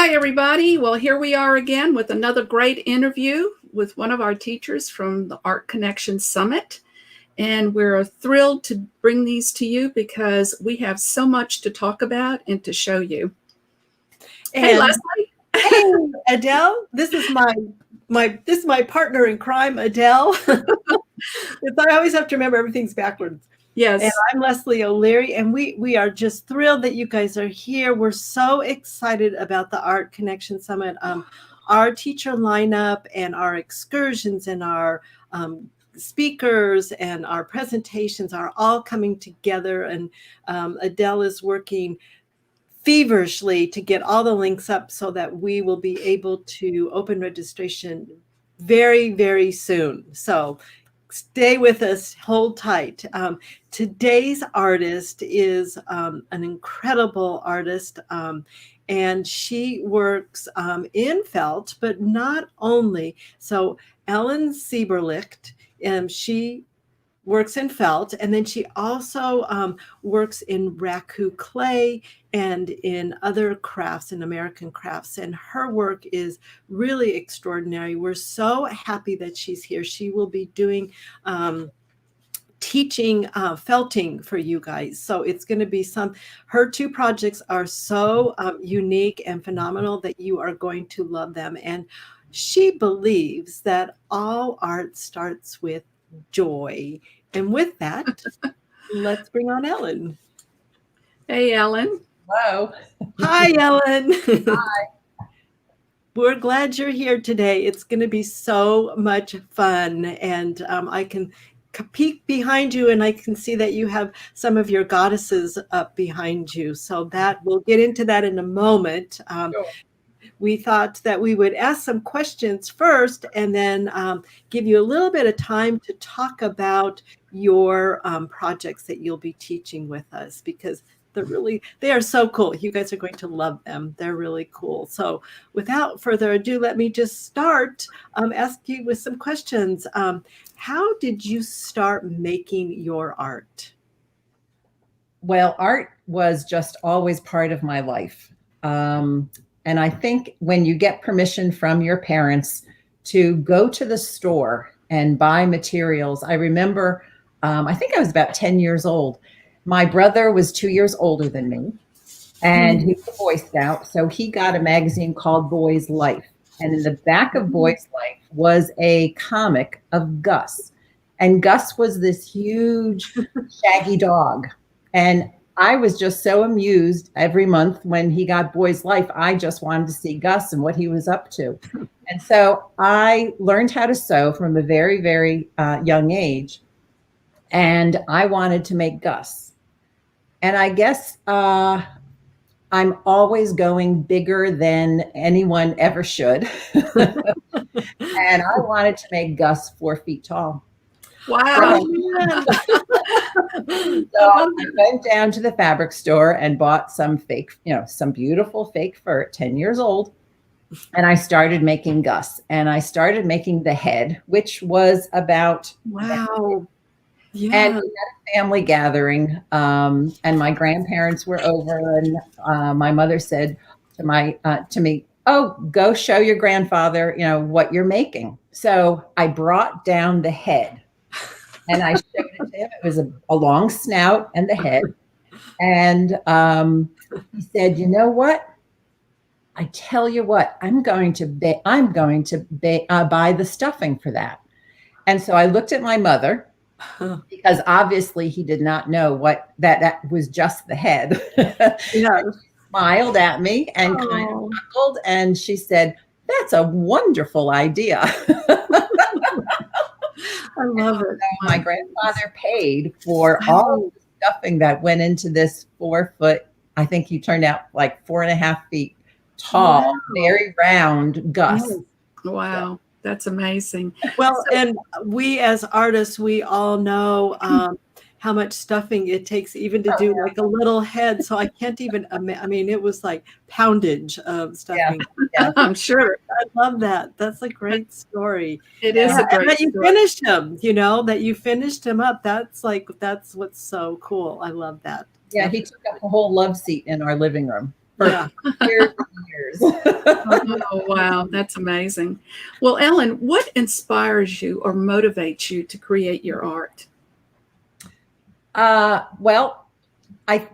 Hi, everybody. Well, here we are again with another great interview with one of our teachers from the Art Connection Summit. And we're thrilled to bring these to you because we have so much to talk about and to show you. Hey, Leslie. Hey, Adele. This is my partner in crime, Adele. I always have to remember everything's backwards. Yes. And I'm Leslie O'Leary, and we are just thrilled that you guys are here. We're so excited about the Art Connection Summit. Our teacher lineup and our excursions and our speakers and our presentations are all coming together, and Adele is working feverishly to get all the links up so that we will be able to open registration very, very soon. So stay with us, hold tight. Today's artist is an incredible artist, and she works in felt, but not only. So Ellen Silberlicht, she works in felt, and then she also works in raku clay and in other crafts, in American crafts, and her work is really extraordinary. We're so happy that she's here. She will be doing teaching felting for you guys, so it's going to be her two projects are so unique and phenomenal that you are going to love them. And she believes that all art starts with joy. And with that, let's bring on Ellen. Hey, Ellen. Hello. Hi, Ellen. Hi. We're glad you're here today. It's going to be so much fun. And I can peek behind you and I can see that you have some of your goddesses up behind you. So we'll get into that in a moment. Sure. We thought that we would ask some questions first and then give you a little bit of time to talk about your projects that you'll be teaching with us, because they are so cool. You guys are going to love them. They're really cool. So without further ado, let me just start ask you with some questions. How did you start making your art? Well, art was just always part of my life. And I think when you get permission from your parents to go to the store and buy materials, I remember, I think I was about 10 years old. My brother was 2 years older than me, and he was a Boy Scout. So he got a magazine called Boy's Life. And in the back of Boy's Life was a comic of Gus. And Gus was this huge, shaggy dog. And I was just so amused every month when he got Boy's Life. I just wanted to see Gus and what he was up to. And so I learned how to sew from a very, very young age. And I wanted to make Gus. And I guess I'm always going bigger than anyone ever should. And I wanted to make Gus 4 feet tall. Wow. So I went down to the fabric store and bought some beautiful fake fur at 10 years old. And I started making Gus. And I started making the head, which was about. Wow. Yeah. And we had a family gathering, and my grandparents were over, and my mother said to me, "Oh, go show your grandfather, what you're making." So I brought down the head, and I showed it to him. It was a long snout and the head, and he said, "You know what? I tell you what, I'm going to buy the stuffing for that." And so I looked at my mother, because obviously he did not know that was just the head. Yeah. She smiled at me and kind of chuckled, and she said, "That's a wonderful idea." I love it. So my grandfather paid for all of the stuffing that went into this 4 foot, I think he turned out like 4.5 feet tall, very round Gus. Wow. That's amazing. Well, and we as artists, we all know how much stuffing it takes even to do like a little head. So I can't even, it was like poundage of stuffing. Yeah. I'm sure. I love that. That's a great story. It is a great that you story. finished him, that you finished him up. That's what's so cool. I love that. Yeah, he took up the whole love seat in our living room for years and years. Oh, wow, that's amazing. Well, Ellen, what inspires you or motivates you to create your art? Well, I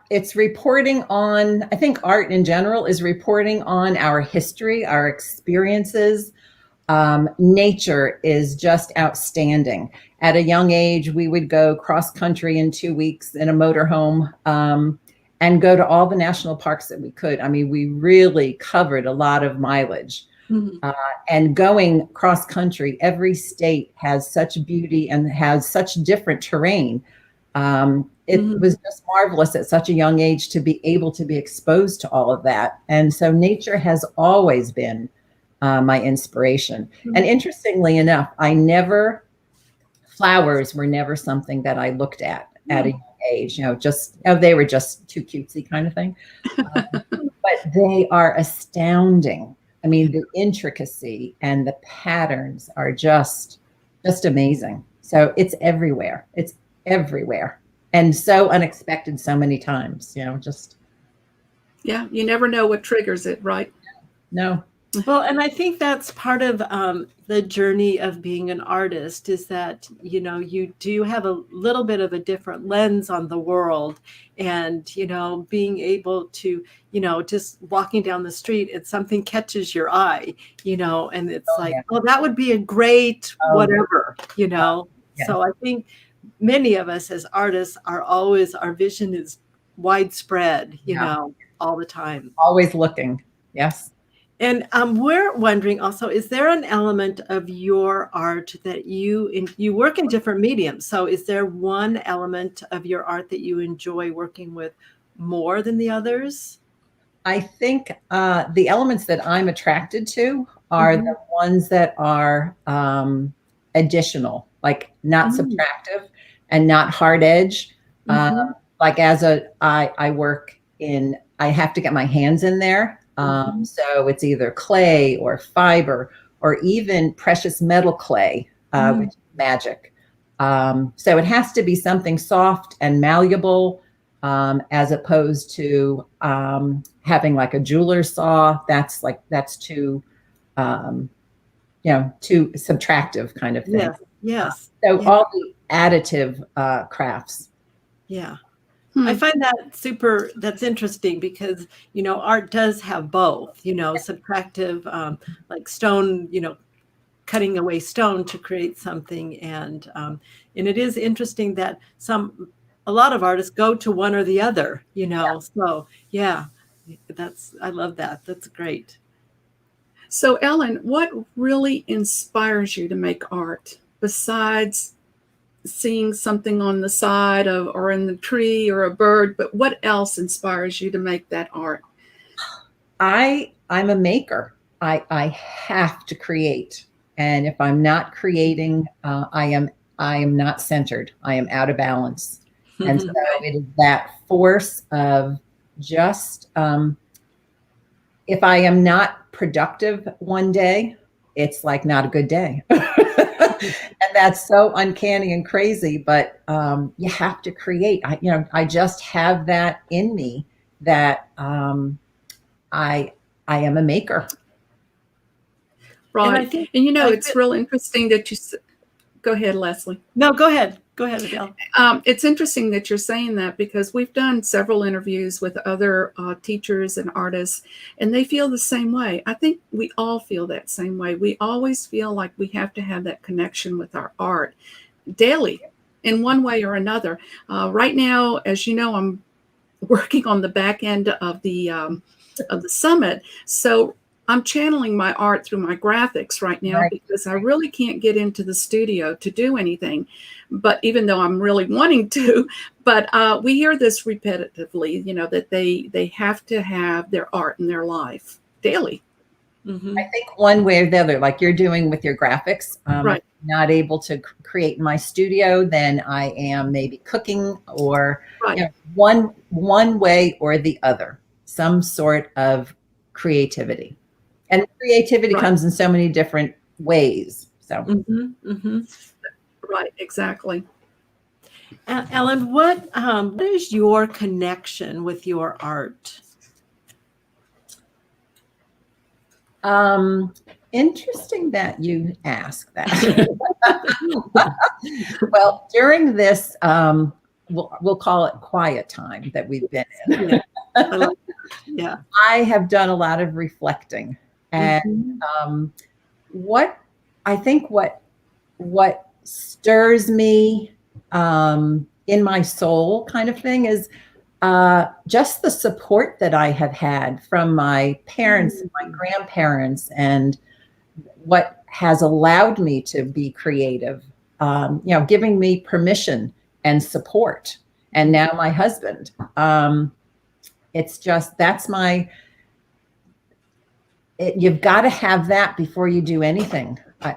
it's reporting on, I think art in general is reporting on our history, our experiences. Nature is just outstanding. At a young age, we would go cross country in 2 weeks in a motorhome, and go to all the national parks that we could. I mean, we really covered a lot of mileage. Mhm. And going cross country, every state has such beauty and has such different terrain. It was just marvelous at such a young age to be able to be exposed to all of that. And so nature has always been my inspiration. And interestingly enough, flowers were never something that I looked at a young age, just, they were just too cutesy kind of thing. But they are astounding. I mean, the intricacy and the patterns are just amazing. So it's everywhere. It's everywhere. And so unexpected so many times, just. Yeah, you never know what triggers it, right? No. Well, and I think that's part of the journey of being an artist is that, you do have a little bit of a different lens on the world and, being able to, just walking down the street and something catches your eye, and it's oh, that would be a great whatever, Yeah. So I think many of us as artists our vision is widespread, all the time. Always looking. Yes. And we're wondering also, is there an element of your art that you work in different mediums? So is there one element of your art that you enjoy working with more than the others? I think the elements that I'm attracted to are the ones that are additional, like not subtractive and not hard edge. Like I work in, I have to get my hands in there. So it's either clay or fiber or even precious metal clay, which is magic. So it has to be something soft and malleable, as opposed to having like a jeweler's saw. That's too, too subtractive kind of thing. Yes. Yes. So all the additive crafts. Yeah. I find that's interesting because, art does have both, subtractive, like stone, cutting away stone to create something. And it is interesting that a lot of artists go to one or the other, so yeah, I love that. That's great. So, Ellen, what really inspires you to make art besides seeing something on the side of or in the tree or a bird, but what else inspires you to make that art? I'm a maker. I have to create. And if I'm not creating, I am not centered. I am out of balance. And so it is that force of just, if I am not productive one day, it's like not a good day. And that's so uncanny and crazy, but you have to create. I just have that in me that I am a maker. Right. And I think, it's real interesting that you go ahead, Leslie. No, go ahead. Go ahead, Adele. It's interesting that you're saying that because we've done several interviews with other teachers and artists, and they feel the same way. I think we all feel that same way. We always feel like we have to have that connection with our art daily in one way or another. Right now, as you know, I'm working on the back end of the summit. So I'm channeling my art through my graphics right now because I really can't get into the studio to do anything. But even though I'm really wanting to, but we hear this repetitively, that they have to have their art in their life daily. I think one way or the other, like you're doing with your graphics, right. Not able to create in my studio, then I am maybe cooking or one way or the other, some sort of creativity. And creativity comes in so many different ways. So, right, exactly. Ellen, what is your connection with your art? Interesting that you ask that. Well, during this, we'll call it quiet time that we've been in. Yeah. I love that. Yeah. I have done a lot of reflecting, and what I think what stirs me in my soul, kind of thing, is just the support that I have had from my parents and my grandparents, and what has allowed me to be creative, giving me permission and support. And now my husband, it's just, you've got to have that before you do anything. I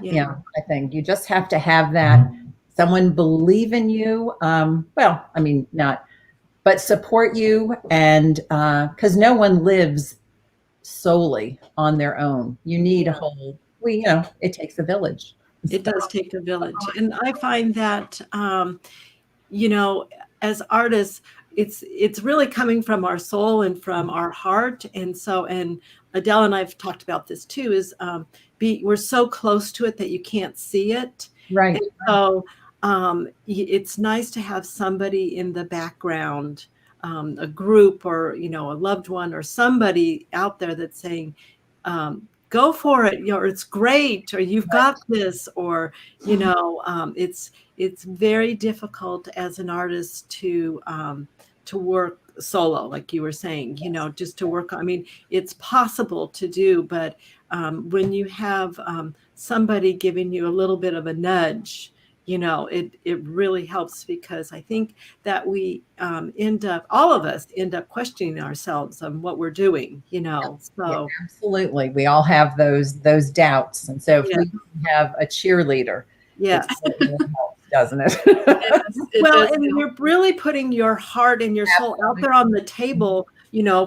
think you just have to have that, someone believe in you. Well, I mean, but support you. And because no one lives solely on their own. You need a whole, it takes a village. It does take a village. And I find that, as artists, it's really coming from our soul and from our heart. And Adele and I've talked about this too, is we're so close to it that you can't see it. Right. And so it's nice to have somebody in the background, a group or, a loved one or somebody out there that's saying, go for it, or it's great, or you've got this, or, it's very difficult as an artist to work solo, like you were saying, just to work. I mean, it's possible to do, but when you have somebody giving you a little bit of a nudge, it really helps, because I think that we all of us end up questioning ourselves on what we're doing, so. Yeah, absolutely. We all have those doubts. And so if we have a cheerleader, yes, it helps, doesn't it? Yes, and you're really putting your heart and your soul out there on the table,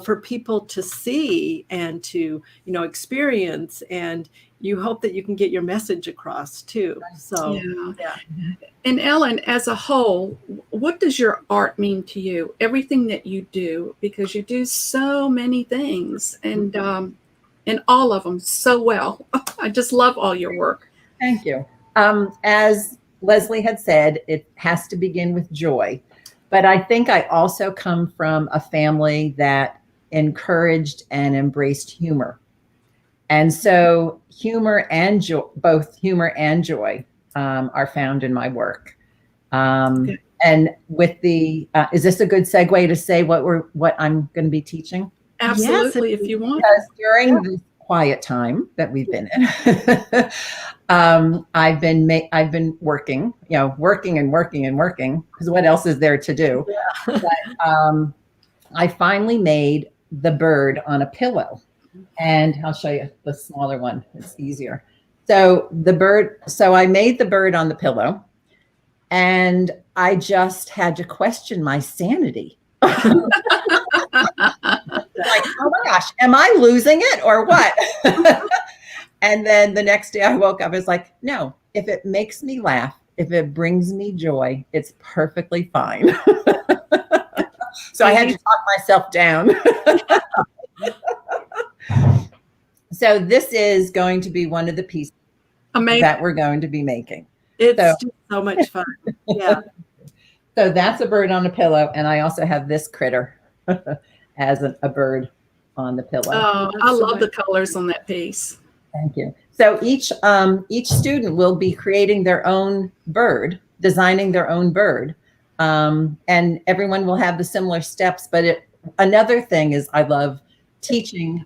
for people to see and to, experience, and you hope that you can get your message across too. So, yeah. And Ellen, as a whole, what does your art mean to you? Everything that you do, because you do so many things, and all of them so well. I just love all your work. Thank you. As Leslie had said, it has to begin with joy. But I think I also come from a family that encouraged and embraced humor. And so humor and joy, both humor and joy, are found in my work. Okay. And with is this a good segue to say what I'm going to be teaching? Absolutely, yes, if you want. Because during this quiet time that we've been in, I've been working, working and working and working, because what else is there to do? Yeah. But I finally made the bird on a pillow, and I'll show you the smaller one. It's easier. So I made the bird on the pillow, and I just had to question my sanity. Like, oh my gosh, am I losing it or what? And then the next day I woke up, I was like, no, if it makes me laugh, if it brings me joy, it's perfectly fine. So I had to talk myself down. So this is going to be one of the pieces that we're going to be making. It's just so much fun. Yeah. So that's a bird on a pillow. And I also have this critter as a bird on the pillow. Oh, I love the colors on that piece. Thank you. So each student will be creating their own bird, designing their own bird. And everyone will have the similar steps. But another thing is I love teaching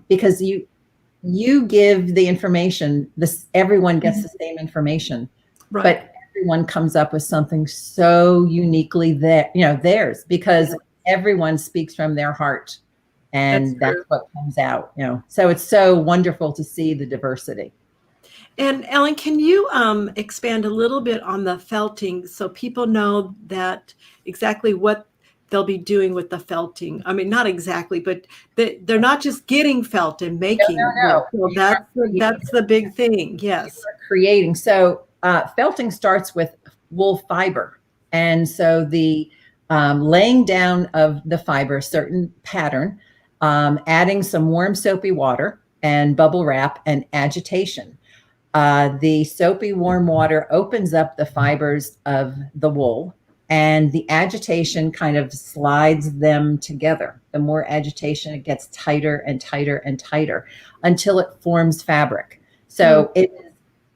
because you give the information, everyone gets the same information, right. But everyone comes up with something so uniquely theirs, because everyone speaks from their heart, and that's what comes out, so it's so wonderful to see the diversity. And Ellen, can you expand a little bit on the felting, so people know that exactly what they'll be doing with the felting? I mean, not exactly, but they're not just getting felt and making. No. So that's the big thing. Yes. Creating. So felting starts with wool fiber. And so the laying down of the fiber, certain pattern, adding some warm soapy water, and bubble wrap and agitation. The soapy warm water opens up the fibers of the wool, and the agitation kind of slides them together. The more agitation, it gets tighter and tighter and tighter until it forms fabric. So it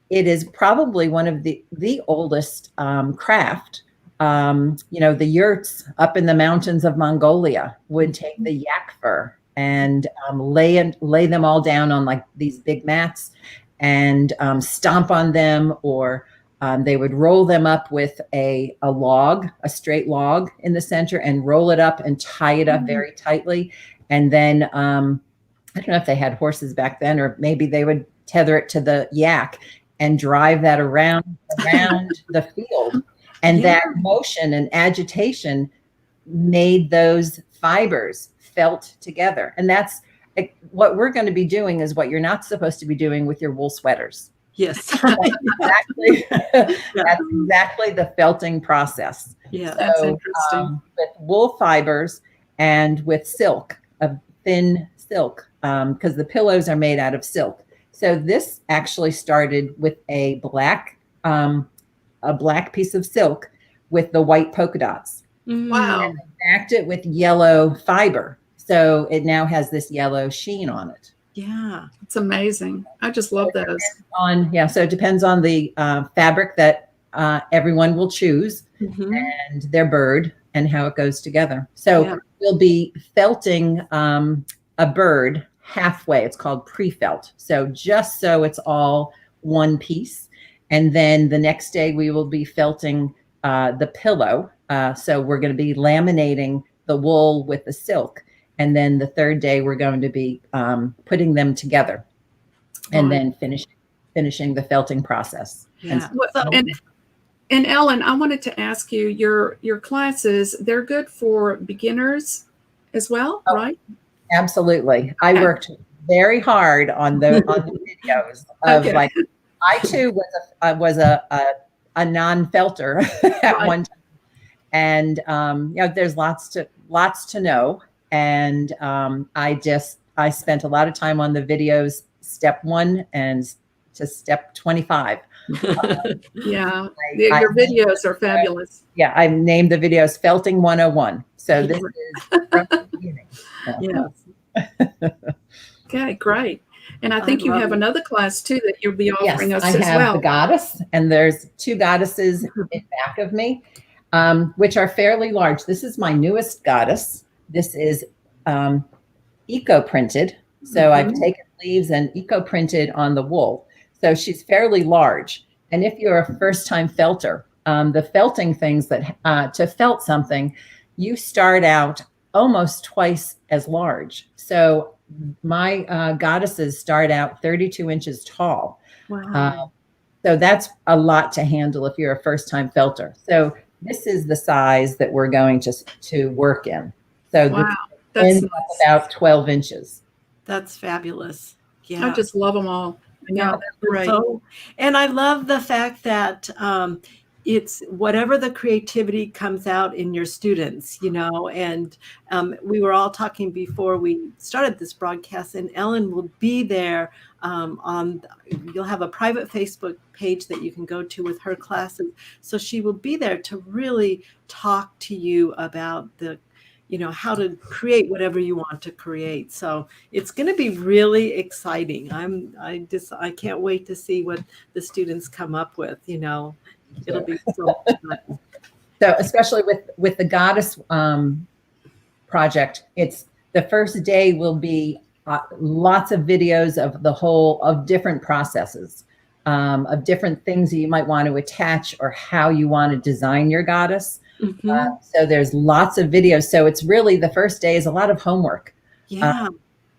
is probably one of the oldest craft. The yurts up in the mountains of Mongolia would take the yak fur and lay them all down on like these big mats and stomp on them, or they would roll them up with a log, a straight log in the center, and roll it up and tie it up very tightly. And then I don't know if they had horses back then, or maybe they would tether it to the yak and drive that around the field. And that motion and agitation made those fibers felt together. And that's what we're going to be doing, is what you're not supposed to be doing with your wool sweaters. Yes. That's exactly the felting process. Yeah, so, that's interesting. With wool fibers and with silk, a thin silk, because the pillows are made out of silk. So this actually started with a black piece of silk with the white polka dots. Wow. And they backed it with yellow fiber. So it now has this yellow sheen on it. Yeah. It's amazing. I just love those. So it depends on the fabric that everyone will choose and their bird and how it goes together. So we'll be felting a bird halfway. It's called pre-felt. So just so it's all one piece. And then the next day we will be felting the pillow. So we're going to be laminating the wool with the silk. And then the third day we're going to be putting them together and then finishing the felting process. Yeah. And Ellen, I wanted to ask you, your classes, they're good for beginners as well, right? Absolutely. I worked very hard on the videos of like, I too was a non-felter at one time, and there's lots to know, and I spent a lot of time on the videos, step 1 and to step 25. Your videos are fabulous. Yeah, I named the videos Felting 101. So this is from the beginning. Okay, great. And I think you have another class too that you'll be offering us as well. I have the goddess, and there's 2 goddesses in back of me, which are fairly large. This is my newest goddess. This is eco-printed. So I've taken leaves and eco-printed on the wool. So she's fairly large. And if you're a first-time felter, the felting things that to felt something, you start out almost twice as large. So my goddesses start out 32 inches tall. Wow. So that's a lot to handle if you're a first-time felter. So this is the size that we're going to work in. So that's ends up about 12 inches. That's fabulous. Yeah. I just love them all. Yeah, that's great. And I love the fact that it's whatever the creativity comes out in your students, and we were all talking before we started this broadcast, and Ellen will be there you'll have a private Facebook page that you can go to with her classes. So she will be there to really talk to you about how to create whatever you want to create. So it's going to be really exciting. I can't wait to see what the students come up with, It'll be so fun. So especially with the goddess project, it's the first day will be lots of videos of different processes, of different things that you might want to attach or how you want to design your goddess. So there's lots of videos. So it's really, the first day is a lot of homework. Yeah.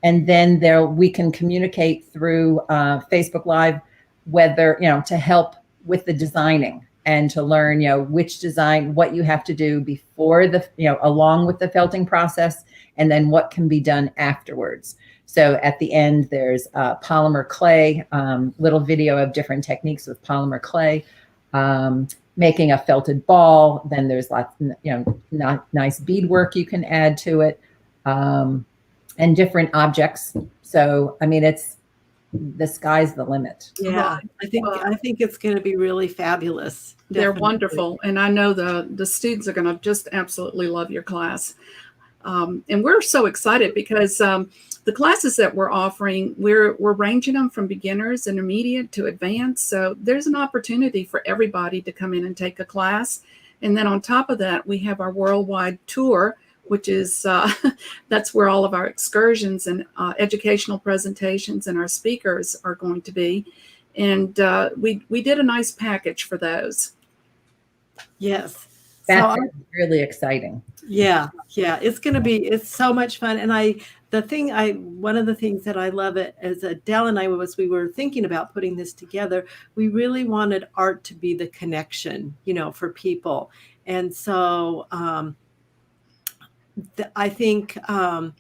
And then we can communicate through Facebook Live, whether, to help with the designing and to learn, which design, what you have to do before along with the felting process, and then what can be done afterwards. So at the end, there's polymer clay, little video of different techniques with polymer clay, making a felted ball. Then there's lots, nice beadwork you can add to it, and different objects. So, I mean, the sky's the limit. Yeah, Well, I think it's going to be really fabulous. they're Definitely. wonderful, and I know the students are going to just absolutely love your class. And we're so excited because the classes that we're offering, we're ranging them from beginners, intermediate to advanced. So there's an opportunity for everybody to come in and take a class. And then on top of that, we have our worldwide tour, which is that's where all of our excursions and educational presentations and our speakers are going to be. And we did a nice package for those. Yes. That's really exciting. Yeah, it's so much fun. And one of the things that I love it as Adele and we were thinking about putting this together, we really wanted art to be the connection, for people. And so I think and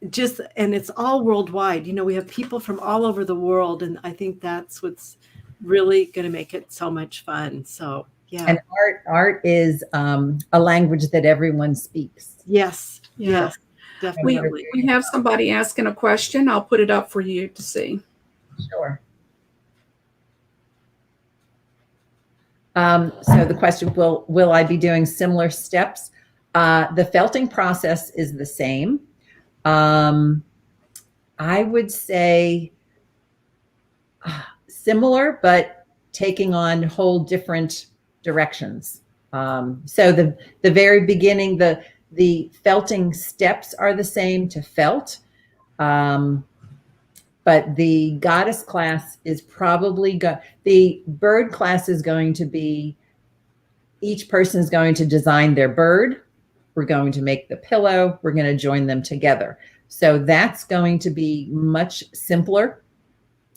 it's all worldwide, we have people from all over the world. And I think that's what's really going to make it so much fun. So yeah. And art is a language that everyone speaks. Yes. Yeah. Yes, definitely. We have somebody asking a question. I'll put it up for you to see. Sure. So the question, will I be doing similar steps? The felting process is the same. I would say similar, but taking on whole different directions. So the very beginning, the felting steps are the same to felt, but the goddess class is probably the bird class is going to be, each person is going to design their bird. We're going to make the pillow. We're going to join them together. So that's going to be much simpler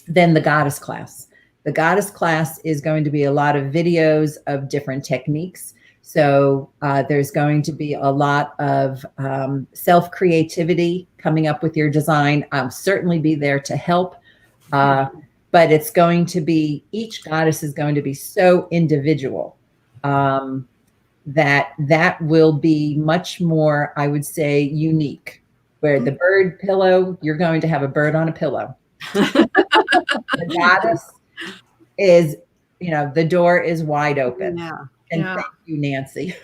than the goddess class. The goddess class is going to be a lot of videos of different techniques. So there's going to be a lot of self-creativity coming up with your design. I'll certainly be there to help, but it's going to be, each goddess is going to be so individual that will be much more, I would say, unique. Where the bird pillow, you're going to have a bird on a pillow. The goddess is, the door is wide open. Yeah. And thank you, Nancy.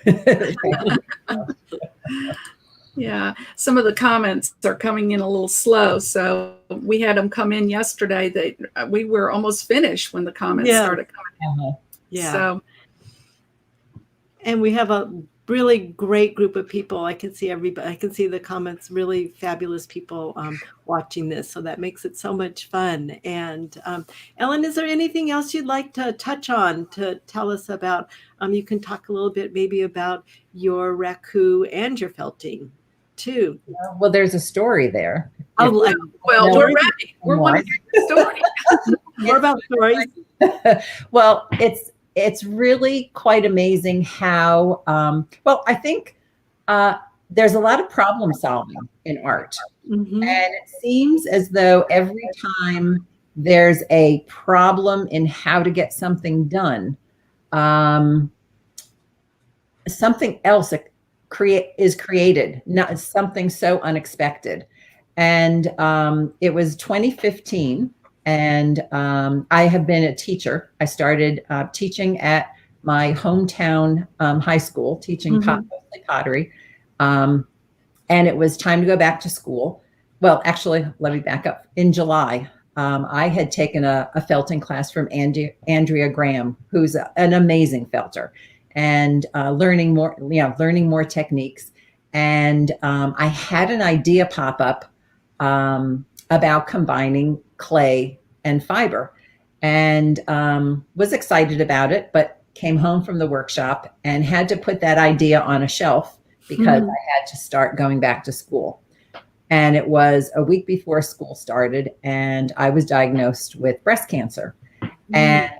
Yeah, some of the comments are coming in a little slow. So we had them come in yesterday. We were almost finished when the comments started coming in. Yeah. So, and we have a really great group of people. I can see everybody. I can see the comments. Really fabulous people watching this. So that makes it so much fun. And Ellen, is there anything else you'd like to touch on to tell us about? You can talk a little bit maybe about your raku and your felting too. Well, there's a story there. Well, we're ready. We're wanting to hear the story. More about stories. Well, it's really quite amazing how, I think there's a lot of problem solving in art. Mm-hmm. And it seems as though every time there's a problem in how to get something done, something else is created, not something so unexpected. And it was 2015. And I have been a teacher. I started teaching at my hometown high school, teaching mostly pottery. And it was time to go back to school. Well, actually, let me back up. In July, I had taken a felting class from Andrea Graham, who's an amazing felter, and learning more techniques. And I had an idea pop up about combining clay and fiber, and was excited about it, but came home from the workshop and had to put that idea on a shelf because I had to start going back to school. And it was a week before school started, and I was diagnosed with breast cancer. And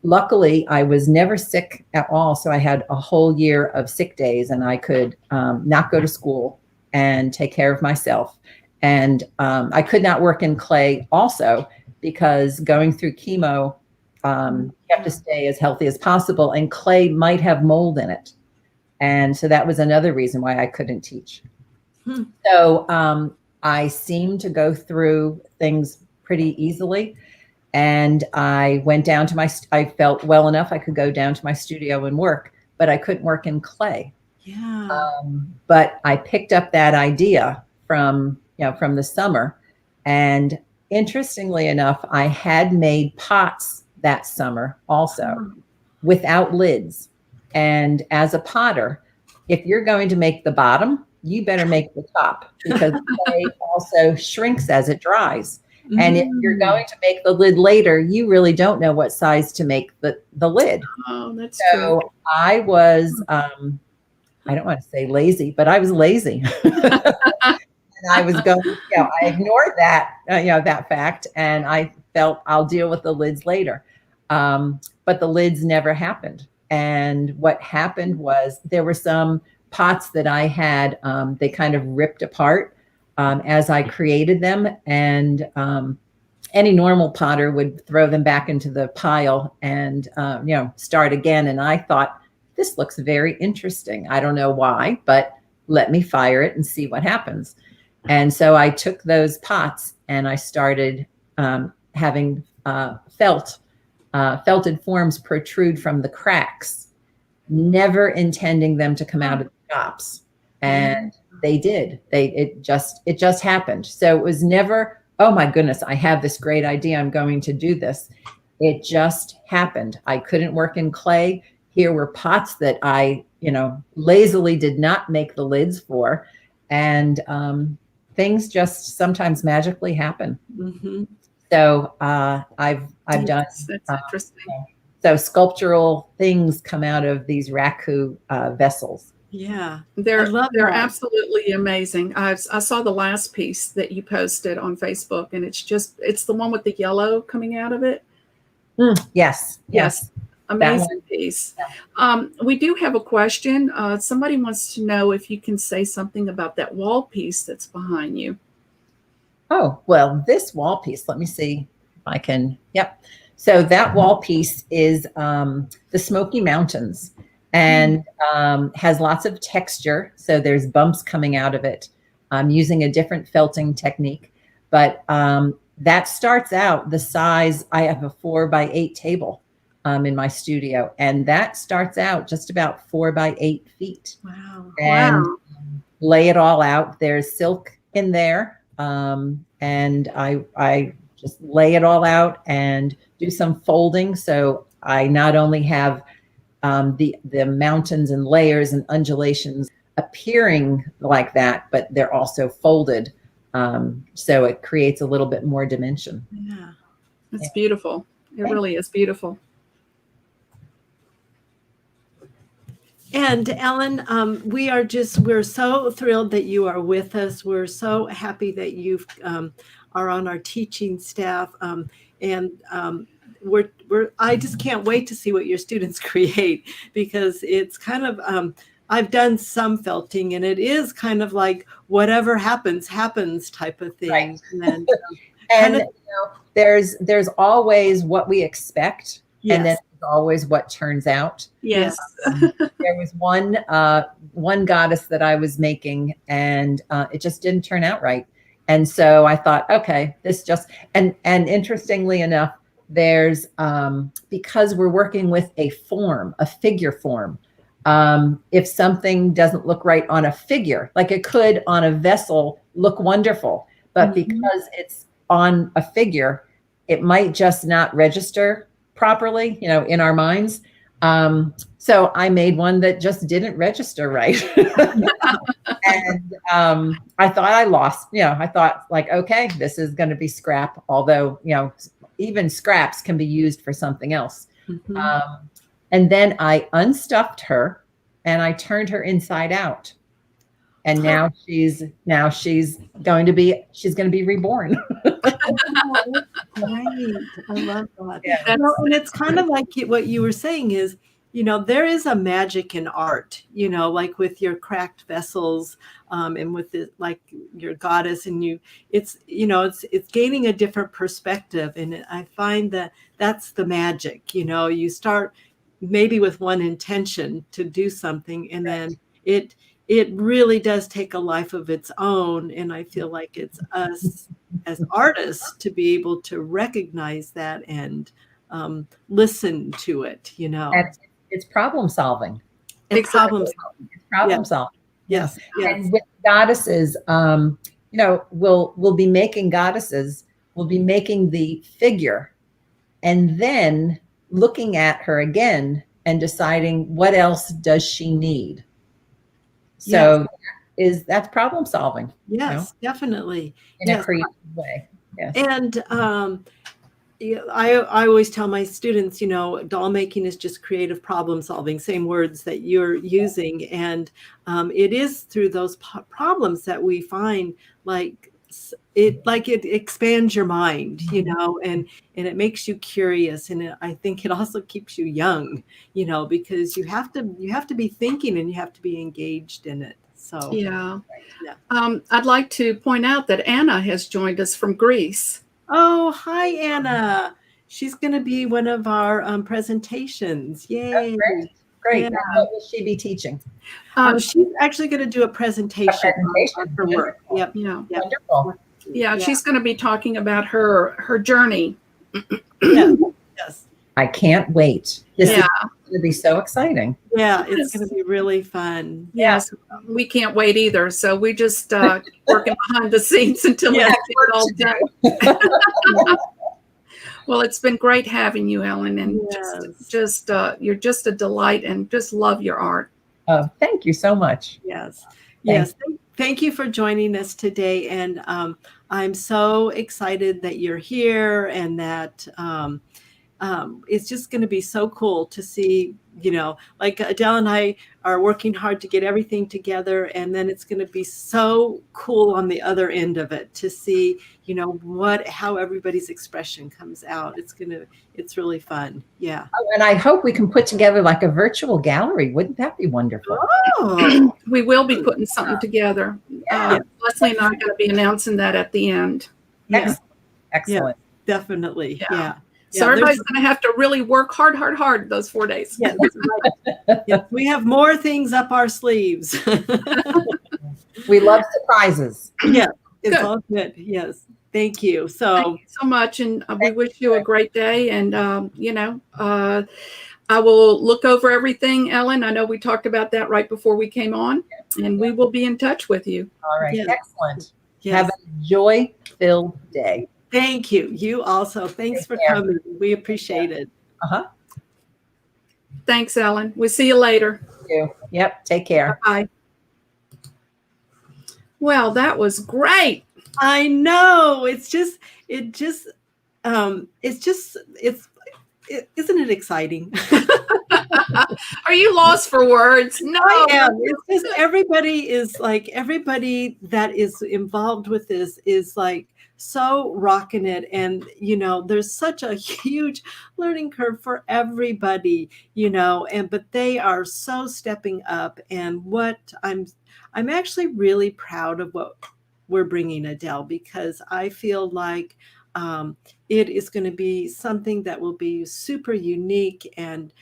luckily, I was never sick at all. So I had a whole year of sick days, and I could not go to school and take care of myself. And I could not work in clay also because going through chemo, you have to stay as healthy as possible, and clay might have mold in it. And so that was another reason why I couldn't teach. So I seemed to go through things pretty easily. And I went down to I felt well enough I could go down to my studio and work, but I couldn't work in clay. Yeah. But I picked up that idea from the summer. And interestingly enough, I had made pots that summer also without lids. And as a potter, if you're going to make the bottom, you better make the top, because clay also shrinks as it dries. And if you're going to make the lid later, you really don't know what size to make the lid. Oh, that's So true. I was, I don't want to say lazy, but I was lazy. And I was going, I ignored that, that fact. And I felt I'll deal with the lids later. But the lids never happened. And what happened was there were some pots that I had, they kind of ripped apart as I created them. And any normal potter would throw them back into the pile and, start again. And I thought, this looks very interesting. I don't know why, but let me fire it and see what happens. And so I took those pots and I started having felted forms protrude from the cracks, never intending them to come out of the tops. And they did. It just happened. So it was never, oh my goodness, I have this great idea, I'm going to do this. It just happened. I couldn't work in clay. Here were pots that I, lazily did not make the lids for. And things just sometimes magically happen. Mm-hmm. So I've done. That's interesting. So sculptural things come out of these raku vessels. Yeah, They're that. absolutely amazing. I saw the last piece that you posted on Facebook, and it's the one with the yellow coming out of it. Yes. Amazing piece. Yeah. We do have a question. Somebody wants to know if you can say something about that wall piece that's behind you. Oh, well, this wall piece, let me see if I can. Yep. So that wall piece is the Smoky Mountains, and has lots of texture. So there's bumps coming out of it. I'm using a different felting technique, but that starts out the size. I have a 4x8 table in my studio, and that starts out just about 4x8 feet. Wow. And lay it all out. There's silk in there. And I just lay it all out and do some folding. So I not only have the mountains and layers and undulations appearing like that, but they're also folded. So it creates a little bit more dimension. Yeah. It's beautiful. It really is beautiful. And Ellen, we're so thrilled that you are with us. We're so happy that you are on our teaching staff. I just can't wait to see what your students create, because it's kind of, I've done some felting, and it is kind of like whatever happens type of thing. Right. And there's always what we expect. Yes. And then there's always what turns out. Yes. There was one goddess that I was making, and it just didn't turn out right. And so I thought, okay, this just, and interestingly enough, there's, because we're working with a figure form, if something doesn't look right on a figure, like it could on a vessel look wonderful, but because it's on a figure, it might just not register properly, in our minds. So I made one that just didn't register right. And I thought I lost, I thought like, okay, this is going to be scrap. Although, even scraps can be used for something else. And then I unstuffed her and I turned her inside out. And now she's going to be reborn. Great. I love that. Yeah. And it's kind of like what you were saying is, there is a magic in art, like with your cracked vessels, and with like your goddess, and it's gaining a different perspective. And I find that that's the magic, you start maybe with one intention to do something, and then it really does take a life of its own. And I feel like it's us as artists to be able to recognize that and listen to it, you know. And it's problem solving. It's problem solving. It's problem solving. Yes. Yes. And with goddesses, you know, we'll be making goddesses. We'll be making the figure, and then looking at her again and deciding what else does she need. So that's problem solving. Yes, you know? Definitely. In a creative way. Yes. And I always tell my students, you know, doll making is just creative problem solving, same words that you're using. And it is through those problems that we find it expands your mind, you know, and it makes you curious. And I think it also keeps you young, you know, because you have to be thinking and you have to be engaged in it. So yeah. I'd like to point out that Anna has joined us from Greece. Oh, hi, Anna. She's going to be one of our presentations. Yay. Oh, great. Yeah. What will she be teaching? She's actually going to do a presentation on her work. Yep. Yeah. Wonderful. Yeah, she's going to be talking about her journey. Yes. I can't wait. This is going to be so exciting. Yeah, it's going to be really fun. Yes, we can't wait either. So we just working behind the scenes until we get it all done. Well, it's been great having you, Ellen, and just you're just a delight, and just love your art. Oh, thank you so much. Yes. Thank you for joining us today, and I'm so excited that you're here, and that it's just going to be so cool to see, you know, like Adele and I are working hard to get everything together, and then it's going to be so cool on the other end of it to see, you know, how everybody's expression comes out. It's really fun. Yeah. Oh, and I hope we can put together like a virtual gallery. Wouldn't that be wonderful? Oh, we will be putting something together. Leslie and I are going to be announcing that at the end. Yeah. Excellent. Yeah, definitely. Yeah. So everybody's going to have to really work hard those 4 days. Yes, yes, we have more things up our sleeves. We love surprises. Yeah, it's all good. Yes, thank you. Thank you so much, and we wish you a great day. And you know, I will look over everything, Ellen. I know we talked about that right before we came on, and we will be in touch with you. All right, excellent. Yes. Have a joy-filled day. Thank you. You also. Thanks for coming. We appreciate it. Thanks, Ellen. We'll see you later. Thank you. Yep. Take care. Bye. Well, that was great. I know. Isn't it exciting? Are you lost for words? No. I am. It's just everybody that is involved with this is like so rocking it, and you know, there's such a huge learning curve for everybody, you know, but they are so stepping up, and I'm actually really proud of what we're bringing, Adele, because I feel like it is going to be something that will be super unique and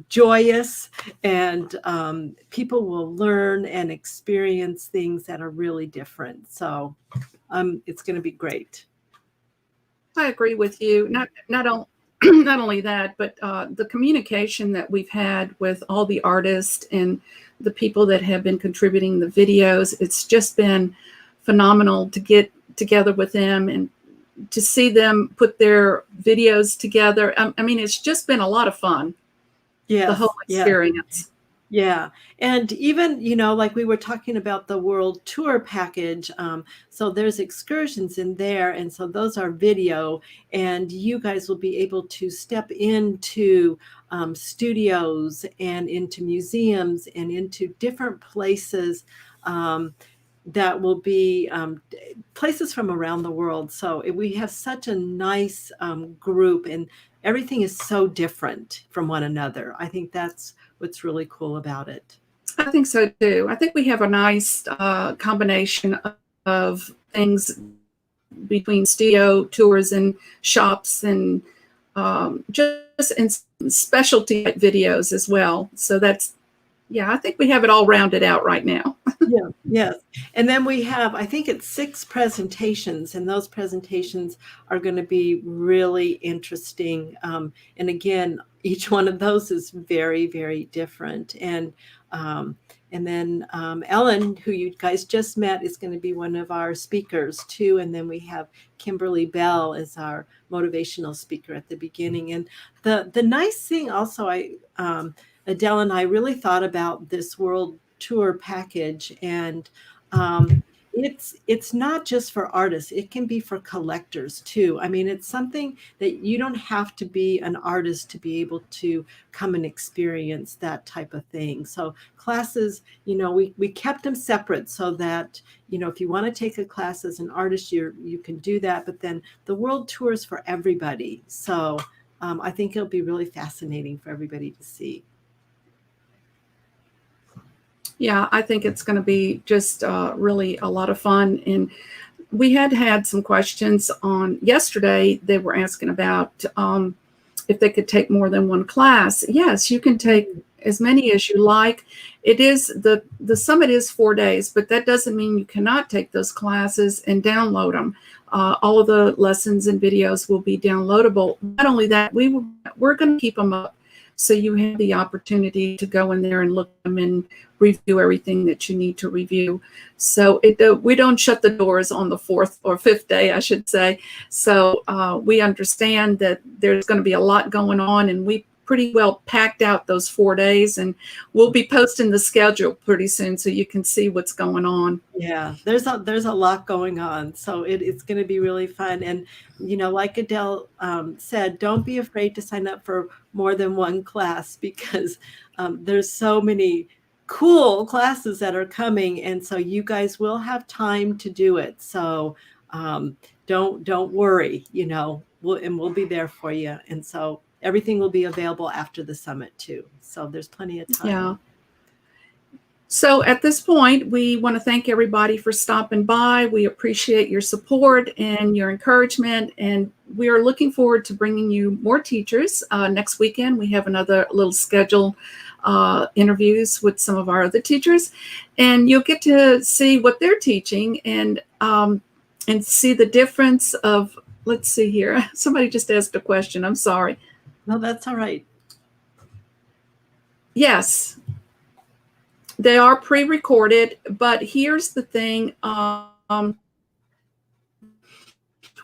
joyous, and people will learn and experience things that are really different. So it's going to be great. I agree with you. Not only that, but the communication that we've had with all the artists and the people that have been contributing the videos, it's just been phenomenal to get together with them and to see them put their videos together. I mean, it's just been a lot of fun. Yeah, the whole experience. Yeah. And even, you know, like we were talking about the world tour package. So there's excursions in there. And so those are video, and you guys will be able to step into studios and into museums and into different places that will be places from around the world. So we have such a nice group, and everything is so different from one another. I think that's what's really cool about it. I think so too. I think we have a nice combination of things between studio tours and shops and just in specialty videos as well. So that's, yeah, I think we have it all rounded out right now. Yeah, yes. And then we have, I think it's 6 presentations, and those presentations are going to be really interesting. And again, each one of those is very, very different. And then Ellen, who you guys just met, is going to be one of our speakers too. And then we have Kimberly Bell as our motivational speaker at the beginning. And the nice thing also, Adele and I really thought about this world tour package, and it's not just for artists, it can be for collectors too. I mean, it's something that you don't have to be an artist to be able to come and experience that type of thing. So classes, we kept them separate so that if you want to take a class as an artist, you can do that, but then the world tour is for everybody. So I think it'll be really fascinating for everybody to see. Yeah, I think it's going to be just really a lot of fun. And we had some questions on yesterday. They were asking about if they could take more than one class. Yes, you can take as many as you like. It is the summit is 4 days, but that doesn't mean you cannot take those classes and download them. All of the lessons and videos will be downloadable. Not only that, we're going to keep them up, so you have the opportunity to go in there and look at them and review everything that you need to review. So we don't shut the doors on the 4th or 5th day, I should say. So we understand that there's going to be a lot going on, and we pretty well packed out those 4 days, and we'll be posting the schedule pretty soon so you can see what's going on. Yeah, there's a lot going on. So it's going to be really fun. And, like Adele said, don't be afraid to sign up for more than one class, because there's so many cool classes that are coming. And so you guys will have time to do it. So don't worry, we'll be there for you. And so everything will be available after the summit too. So there's plenty of time. Yeah. So at this point, we want to thank everybody for stopping by. We appreciate your support and your encouragement, and we are looking forward to bringing you more teachers. Next weekend, we have another little scheduled interviews with some of our other teachers, and you'll get to see what they're teaching and see the difference of, let's see here. Somebody just asked a question. I'm sorry. No, that's all right. Yes. They are pre-recorded, but here's the thing. What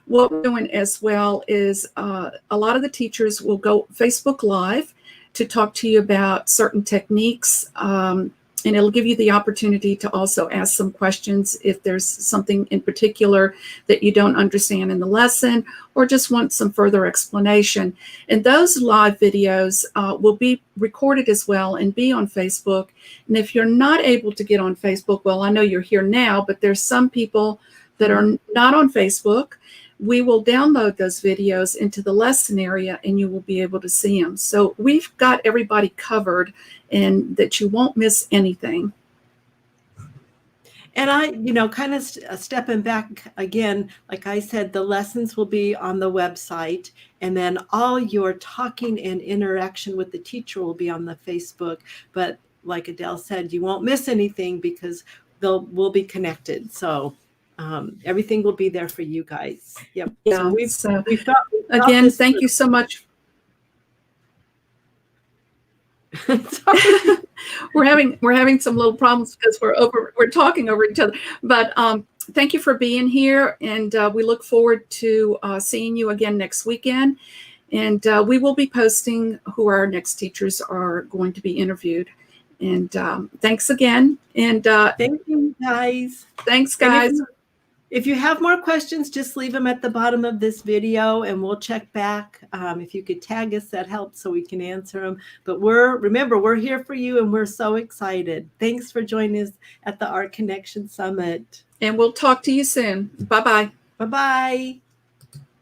we're doing as well is a lot of the teachers will go Facebook Live to talk to you about certain techniques, and it'll give you the opportunity to also ask some questions if there's something in particular that you don't understand in the lesson or just want some further explanation. And those live videos will be recorded as well and be on Facebook. And if you're not able to get on Facebook, well, I know you're here now, but there's some people that are not on Facebook. We will download those videos into the lesson area and you will be able to see them. So we've got everybody covered, and that you won't miss anything. And I, kind of stepping back again, like I said, the lessons will be on the website, and then all your talking and interaction with the teacher will be on the Facebook. But like Adele said, you won't miss anything because we'll be connected. So everything will be there for you guys. Yep. Yeah. So we've got again, thank you so much. we're having some little problems because we're talking over each other. But thank you for being here, and we look forward to seeing you again next weekend. And we will be posting who our next teachers are going to be interviewed. And thanks again. And thank you, guys. Thanks, guys. If you have more questions, just leave them at the bottom of this video and we'll check back. If you could tag us, that helps so we can answer them. But remember, we're here for you and we're so excited. Thanks for joining us at the Art Connection Summit. And we'll talk to you soon. Bye-bye. Bye-bye.